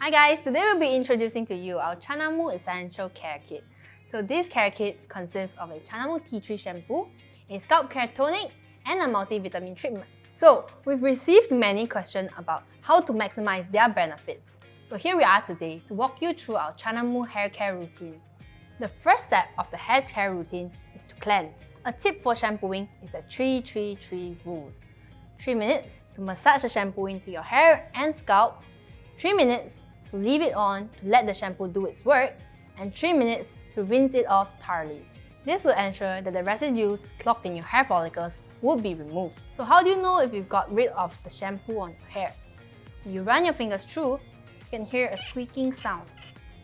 Hi guys, today we'll be introducing to you our Chanamu Essential Care Kit. So this care kit consists of a Chanamu tea tree shampoo, a scalp care tonic, and a multivitamin treatment. So we've received many questions about how to maximize their benefits. So here we are today to walk you through our Chanamu hair care routine. The first step of the hair care routine is to cleanse. A tip for shampooing is the 3-3-3 rule. 3 minutes to massage the shampoo into your hair and scalp, 3 minutes to leave it on to let the shampoo do its work, and 3 minutes to rinse it off thoroughly. This will ensure that the residues clogged in your hair follicles would be removed. So how do you know if you got rid of the shampoo on your hair? When you run your fingers through, you can hear a squeaking sound.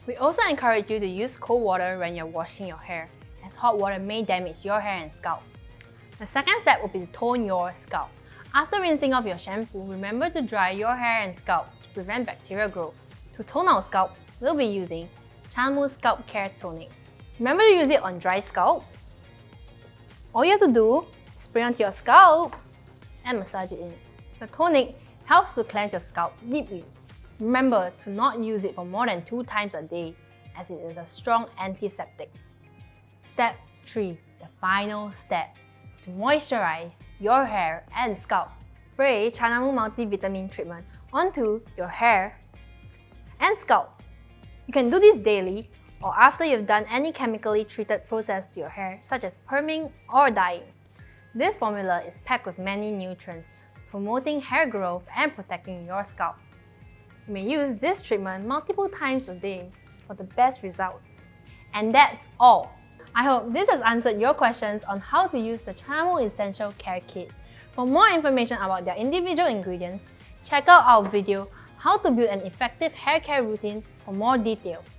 We also encourage you to use cold water when you're washing your hair, as hot water may damage your hair and scalp. The second step will be to tone your scalp. After rinsing off your shampoo, remember to dry your hair and scalp to prevent bacterial growth. To tone our scalp, we'll be using Chanamu Scalp Care Tonic. Remember to use it on dry scalp. All you have to do is spray onto your scalp and massage it in. The tonic helps to cleanse your scalp deeply. Remember to not use it for more than 2 times a day, as it is a strong antiseptic. Step 3, the final step, is to moisturize your hair and scalp. Spray Chanamu multivitamin treatment onto your hair and scalp. You can do this daily or after you've done any chemically treated process to your hair, such as perming or dyeing. This formula is packed with many nutrients, promoting hair growth and protecting your scalp. You may use this treatment multiple times a day for the best results. And that's all. I hope this has answered your questions on how to use the Chanamu Essential Care Kit. For more information about their individual ingredients, check out our video How to Build an Effective Hair Care Routine for more details.